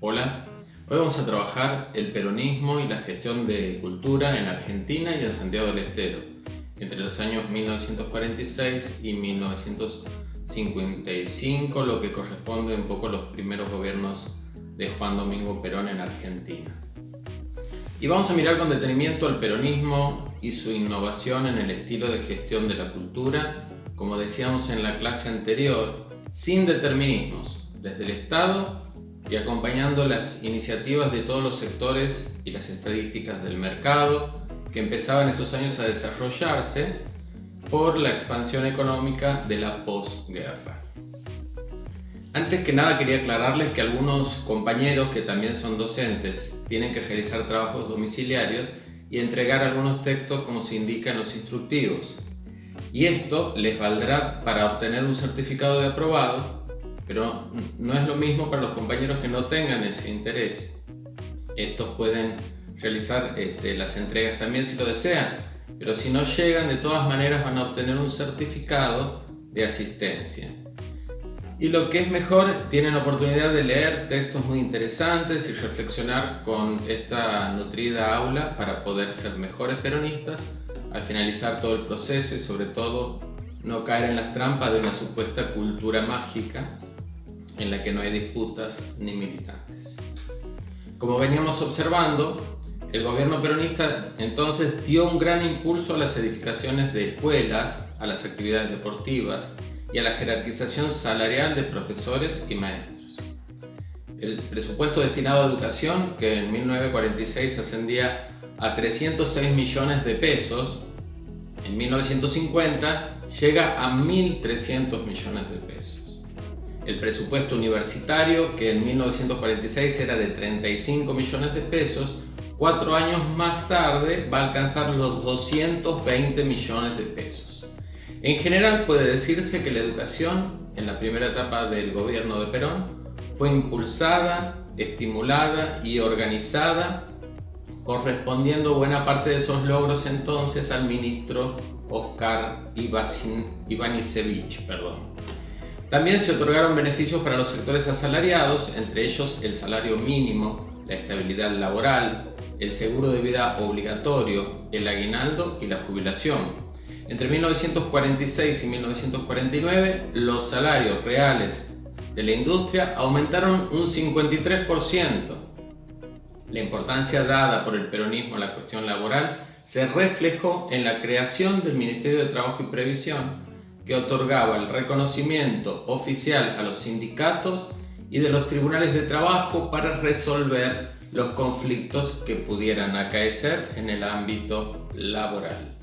Hola, hoy vamos a trabajar el peronismo y la gestión de cultura en Argentina y en Santiago del Estero, entre los años 1946 y 1955, lo que corresponde un poco a los primeros gobiernos de Juan Domingo Perón en Argentina. Y vamos a mirar con detenimiento al peronismo y su innovación en el estilo de gestión de la cultura, como decíamos en la clase anterior, sin determinismos, desde el Estado y acompañando las iniciativas de todos los sectores y las estadísticas del mercado que empezaban esos años a desarrollarse por la expansión económica de la posguerra. Antes que nada quería aclararles que algunos compañeros que también son docentes tienen que realizar trabajos domiciliarios y entregar algunos textos como se indica en los instructivos. Y esto les valdrá para obtener un certificado de aprobado, pero no es lo mismo para los compañeros que no tengan ese interés. Estos pueden realizar las entregas también si lo desean, pero si no llegan, de todas maneras van a obtener un certificado de asistencia. Y lo que es mejor, tienen oportunidad de leer textos muy interesantes y reflexionar con esta nutrida aula para poder ser mejores peronistas al finalizar todo el proceso y sobre todo no caer en las trampas de una supuesta cultura mágica en la que no hay disputas ni militantes. Como veníamos observando, el gobierno peronista entonces dio un gran impulso a las edificaciones de escuelas, a las actividades deportivas y a la jerarquización salarial de profesores y maestros. El presupuesto destinado a educación, que en 1946 ascendía a 306 millones de pesos, en 1950 llega a 1.300 millones de pesos. El presupuesto universitario, que en 1946 era de 35 millones de pesos, 4 años más tarde va a alcanzar los 220 millones de pesos. En general puede decirse que la educación en la primera etapa del gobierno de Perón fue impulsada, estimulada y organizada, correspondiendo buena parte de esos logros entonces al ministro Oscar Ivanišević. También se otorgaron beneficios para los sectores asalariados, entre ellos el salario mínimo, la estabilidad laboral, el seguro de vida obligatorio, el aguinaldo y la jubilación. Entre 1946 y 1949, los salarios reales de la industria aumentaron un 53%. La importancia dada por el peronismo a la cuestión laboral se reflejó en la creación del Ministerio de Trabajo y Previsión, que otorgaba el reconocimiento oficial a los sindicatos y de los tribunales de trabajo para resolver los conflictos que pudieran acaecer en el ámbito laboral.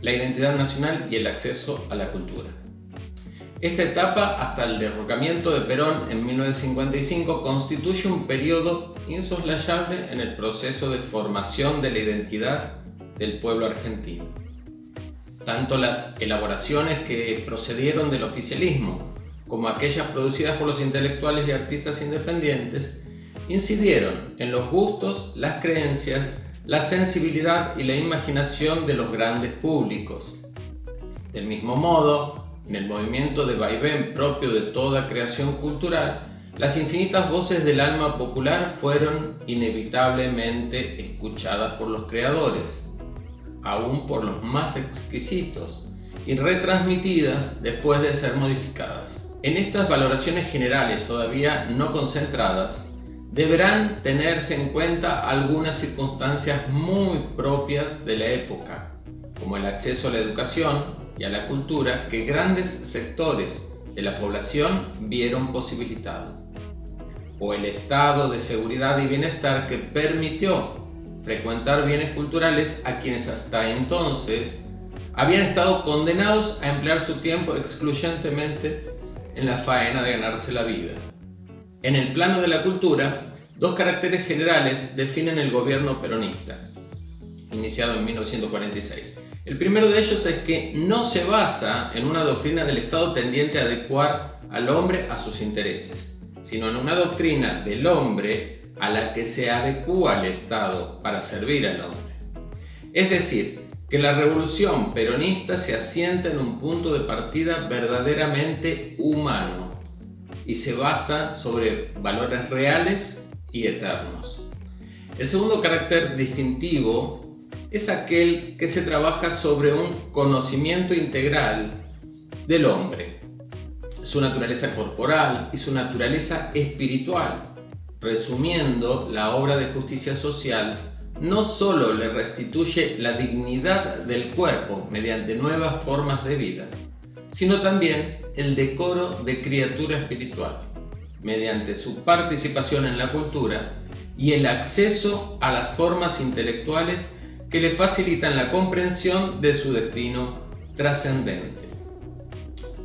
La identidad nacional y el acceso a la cultura. Esta etapa, hasta el derrocamiento de Perón en 1955, constituye un periodo insoslayable en el proceso de formación de la identidad del pueblo argentino. Tanto las elaboraciones que procedieron del oficialismo como aquellas producidas por los intelectuales y artistas independientes incidieron en los gustos, las creencias, la sensibilidad y la imaginación de los grandes públicos. Del mismo modo, en el movimiento de vaivén propio de toda creación cultural, las infinitas voces del alma popular fueron inevitablemente escuchadas por los creadores, aún por los más exquisitos, y retransmitidas después de ser modificadas. En estas valoraciones generales todavía no concentradas, deberán tenerse en cuenta algunas circunstancias muy propias de la época, como el acceso a la educación y a la cultura que grandes sectores de la población vieron posibilitado, o el estado de seguridad y bienestar que permitió frecuentar bienes culturales a quienes hasta entonces habían estado condenados a emplear su tiempo excluyentemente en la faena de ganarse la vida. En el plano de la cultura, dos caracteres generales definen el gobierno peronista, iniciado en 1946. El primero de ellos es que no se basa en una doctrina del Estado tendiente a adecuar al hombre a sus intereses, sino en una doctrina del hombre a la que se adecúa al Estado para servir al hombre. Es decir, que la revolución peronista se asienta en un punto de partida verdaderamente humano y se basa sobre valores reales y eternos. El segundo carácter distintivo es aquel que se trabaja sobre un conocimiento integral del hombre, su naturaleza corporal y su naturaleza espiritual. Resumiendo, la obra de justicia social no solo le restituye la dignidad del cuerpo mediante nuevas formas de vida, sino también el decoro de criatura espiritual, mediante su participación en la cultura y el acceso a las formas intelectuales que le facilitan la comprensión de su destino trascendente.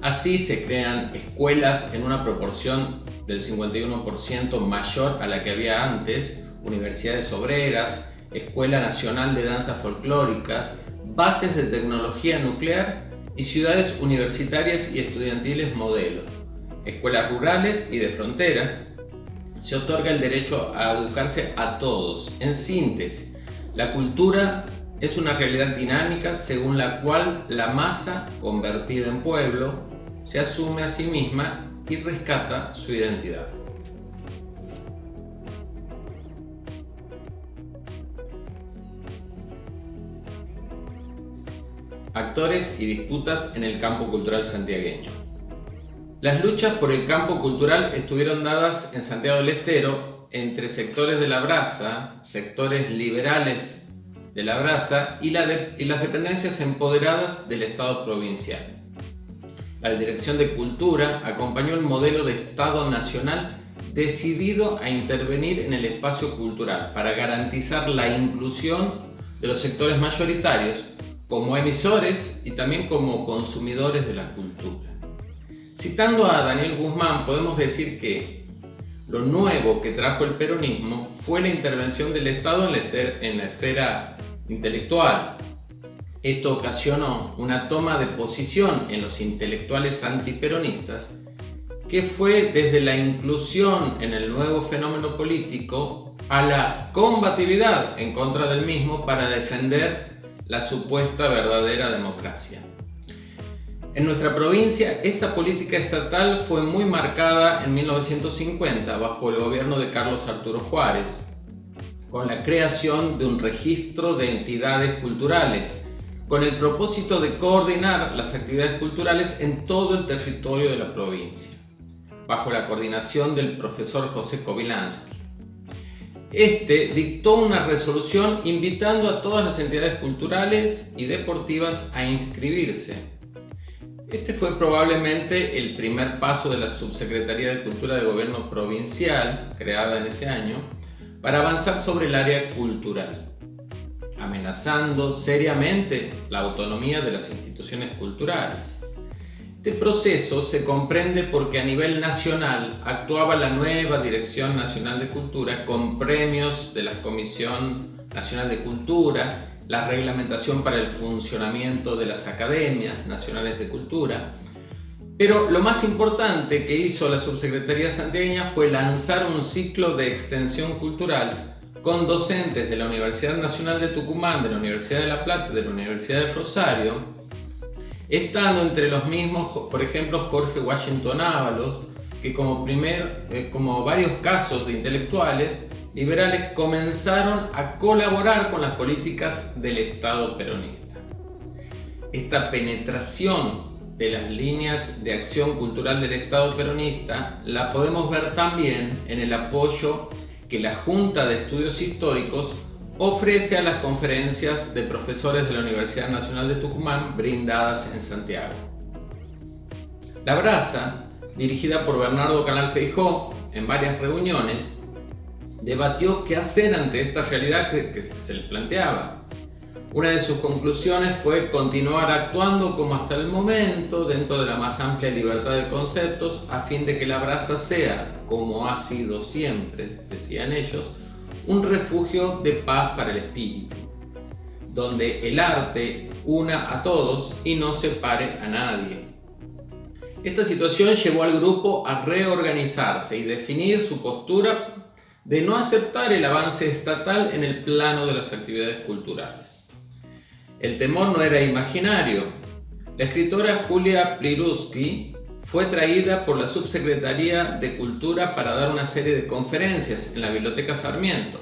Así se crean escuelas en una proporción del 51% mayor a la que había antes, universidades obreras, Escuela Nacional de Danzas Folclóricas, bases de tecnología nuclear y ciudades universitarias y estudiantiles modelo, escuelas rurales y de frontera. Se otorga el derecho a educarse a todos. En síntesis, la cultura es una realidad dinámica según la cual la masa, convertida en pueblo, se asume a sí misma y rescata su identidad. Actores y disputas en el campo cultural santiagueño. Las luchas por el campo cultural estuvieron dadas en Santiago del Estero entre sectores de la Brasa, sectores liberales de la Brasa y las dependencias empoderadas del Estado provincial. La Dirección de Cultura acompañó el modelo de Estado nacional decidido a intervenir en el espacio cultural para garantizar la inclusión de los sectores mayoritarios como emisores y también como consumidores de la cultura. Citando a Daniel Guzmán, podemos decir que lo nuevo que trajo el peronismo fue la intervención del Estado en la esfera intelectual. Esto ocasionó una toma de posición en los intelectuales antiperonistas que fue desde la inclusión en el nuevo fenómeno político a la combatividad en contra del mismo para defender la supuesta verdadera democracia. En nuestra provincia, esta política estatal fue muy marcada en 1950 bajo el gobierno de Carlos Arturo Juárez, con la creación de un registro de entidades culturales, con el propósito de coordinar las actividades culturales en todo el territorio de la provincia, bajo la coordinación del profesor José Kobylanski. Este dictó una resolución invitando a todas las entidades culturales y deportivas a inscribirse. Este fue probablemente el primer paso de la Subsecretaría de Cultura de Gobierno Provincial, creada en ese año, para avanzar sobre el área cultural, amenazando seriamente la autonomía de las instituciones culturales. Este proceso se comprende porque a nivel nacional actuaba la nueva Dirección Nacional de Cultura con premios de la Comisión Nacional de Cultura, la reglamentación para el funcionamiento de las academias nacionales de cultura. Pero lo más importante que hizo la Subsecretaría santiagueña fue lanzar un ciclo de extensión cultural con docentes de la Universidad Nacional de Tucumán, de la Universidad de La Plata y de la Universidad de Rosario, estando entre los mismos, por ejemplo, Jorge Washington Ábalos, que como varios casos de intelectuales liberales comenzaron a colaborar con las políticas del Estado peronista. Esta penetración de las líneas de acción cultural del Estado peronista la podemos ver también en el apoyo que la Junta de Estudios Históricos ofrece a las conferencias de profesores de la Universidad Nacional de Tucumán brindadas en Santiago. La Brasa, dirigida por Bernardo Canal Feijó en varias reuniones, debatió qué hacer ante esta realidad que se les planteaba. Una de sus conclusiones fue continuar actuando como hasta el momento dentro de la más amplia libertad de conceptos a fin de que la Brasa sea, como ha sido siempre, decían ellos, un refugio de paz para el espíritu, donde el arte una a todos y no separe a nadie. Esta situación llevó al grupo a reorganizarse y definir su postura de no aceptar el avance estatal en el plano de las actividades culturales. El temor no era imaginario. La escritora Julia Plirutsky fue traída por la Subsecretaría de Cultura para dar una serie de conferencias en la Biblioteca Sarmiento.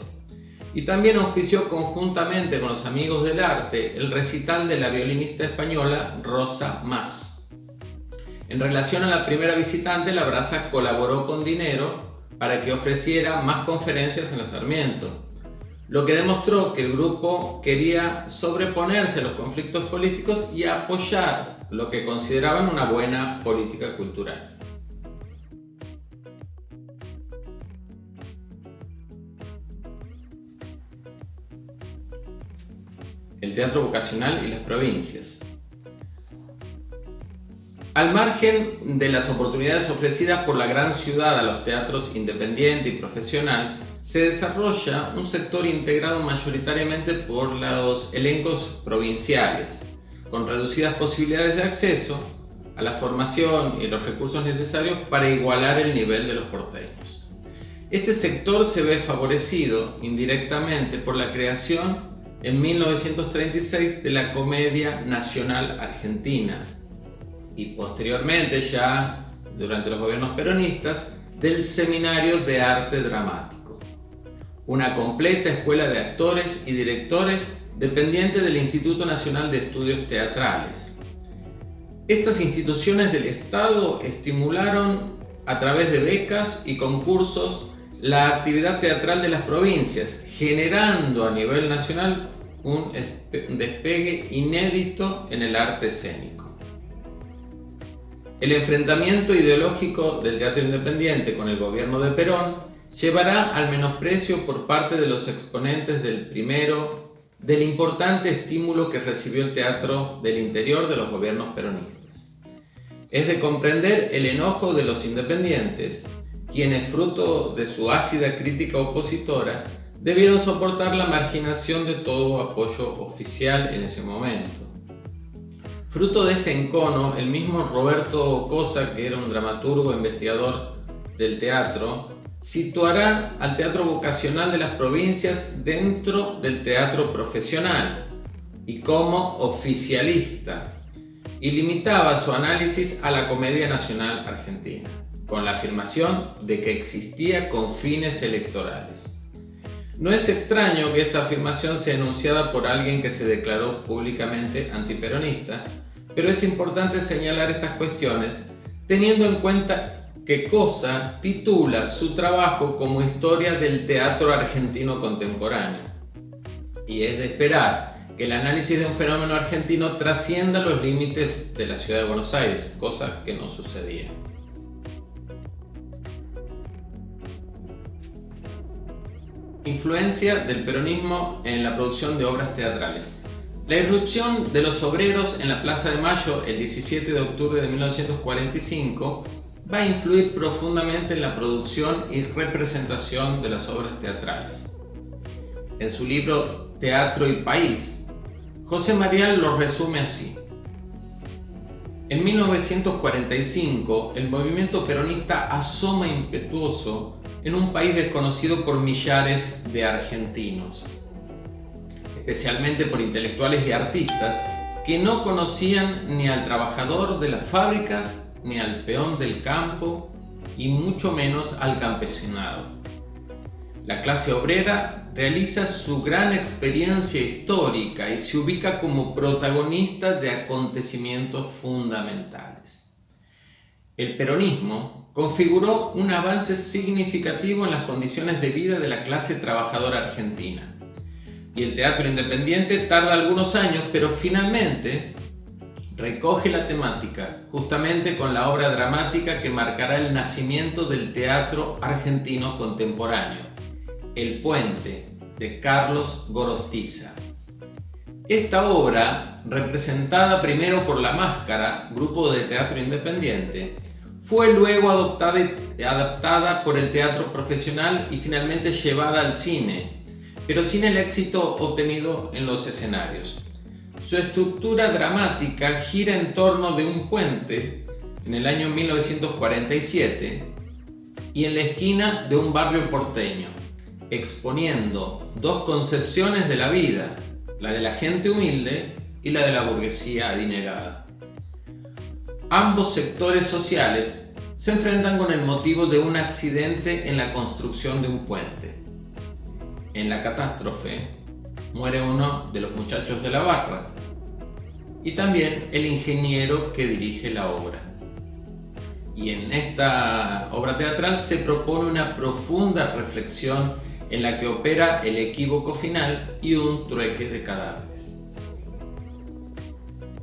Y también auspició conjuntamente con los Amigos del Arte el recital de la violinista española Rosa Mas. En relación a la primera visitante, la Brasa colaboró con dinero para que ofreciera más conferencias en la Sarmiento, lo que demostró que el grupo quería sobreponerse a los conflictos políticos y apoyar lo que consideraban una buena política cultural. El teatro vocacional y las provincias. Al margen de las oportunidades ofrecidas por la gran ciudad a los teatros independiente y profesional, se desarrolla un sector integrado mayoritariamente por los elencos provinciales, con reducidas posibilidades de acceso a la formación y los recursos necesarios para igualar el nivel de los porteños. Este sector se ve favorecido indirectamente por la creación en 1936 de la Comedia Nacional Argentina y posteriormente, ya durante los gobiernos peronistas, del Seminario de Arte Dramático, una completa escuela de actores y directores dependiente del Instituto Nacional de Estudios Teatrales. Estas instituciones del Estado estimularon a través de becas y concursos la actividad teatral de las provincias, generando a nivel nacional un despegue inédito en el arte escénico. El enfrentamiento ideológico del teatro independiente con el gobierno de Perón llevará al menosprecio por parte de los exponentes del primero del importante estímulo que recibió el teatro del interior de los gobiernos peronistas. Es de comprender el enojo de los independientes, quienes, fruto de su ácida crítica opositora, debieron soportar la marginación de todo apoyo oficial en ese momento. Fruto de ese encono, el mismo Roberto Cosa, que era un dramaturgo e investigador del teatro, situará al teatro vocacional de las provincias dentro del teatro profesional y como oficialista, y limitaba su análisis a la Comedia Nacional Argentina, con la afirmación de que existía con fines electorales. No es extraño que esta afirmación sea enunciada por alguien que se declaró públicamente antiperonista, pero es importante señalar estas cuestiones teniendo en cuenta que Cosa titula su trabajo como Historia del Teatro Argentino Contemporáneo. Y es de esperar que el análisis de un fenómeno argentino trascienda los límites de la ciudad de Buenos Aires, cosa que no sucedía. Influencia del peronismo en la producción de obras teatrales. La irrupción de los obreros en la Plaza de Mayo el 17 de octubre de 1945 va a influir profundamente en la producción y representación de las obras teatrales. En su libro Teatro y País, José Marial lo resume así. En 1945, el movimiento peronista asoma impetuoso en un país desconocido por millares de argentinos, especialmente por intelectuales y artistas que no conocían ni al trabajador de las fábricas, ni al peón del campo, y mucho menos al campesinado. La clase obrera realiza su gran experiencia histórica y se ubica como protagonista de acontecimientos fundamentales. El peronismo configuró un avance significativo en las condiciones de vida de la clase trabajadora argentina. Y el teatro independiente tarda algunos años, pero finalmente recoge la temática justamente con la obra dramática que marcará el nacimiento del teatro argentino contemporáneo, El Puente, de Carlos Gorostiza. Esta obra, representada primero por La Máscara, grupo de teatro independiente, fue luego adaptada por el teatro profesional y finalmente llevada al cine, pero sin el éxito obtenido en los escenarios. Su estructura dramática gira en torno de un puente en el año 1947 y en la esquina de un barrio porteño, exponiendo dos concepciones de la vida, la de la gente humilde y la de la burguesía adinerada. Ambos sectores sociales se enfrentan con el motivo de un accidente en la construcción de un puente. En la catástrofe muere uno de los muchachos de la barra y también el ingeniero que dirige la obra. Y en esta obra teatral se propone una profunda reflexión en la que opera el equívoco final y un trueque de cadáveres.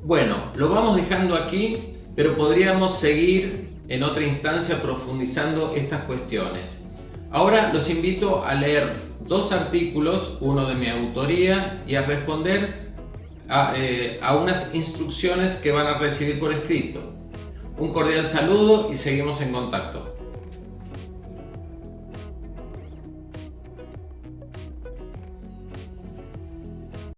Bueno, lo vamos dejando aquí, pero podríamos seguir en otra instancia profundizando estas cuestiones. Ahora los invito a leer 2 artículos, uno de mi autoría, y a responder a unas instrucciones que van a recibir por escrito. Un cordial saludo y seguimos en contacto.